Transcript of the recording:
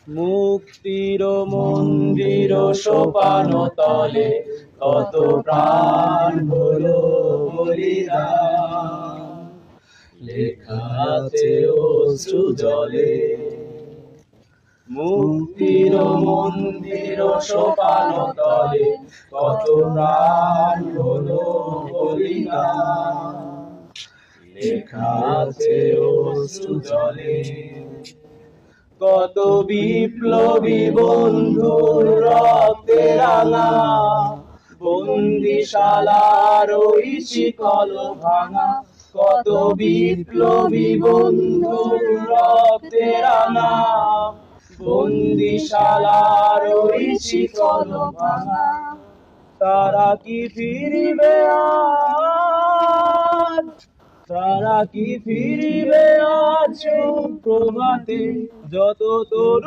মুক্তির মন্দির সোপান তলে কত প্রাণ হলো বলিদান, লেখা আছে অশ্রু জলে। মুক্তির মন্দির সোপান তলে কত প্রাণ হলো বলিদান, লেখা আছে অশ্রু জলে। কত বিপ্লবী বন্ধুর রক্তে রাঙা বন্দিশালার ওই শিকল ভাঙা, কত বিপ্লবী বন্ধুর রক্তে রাঙা বন্দিশালার ওই শিকল ভাঙা। তারা কি ফিরিবে আজ, তারা কি ফিরিবে আজ প্রভাতে, যত তরুণ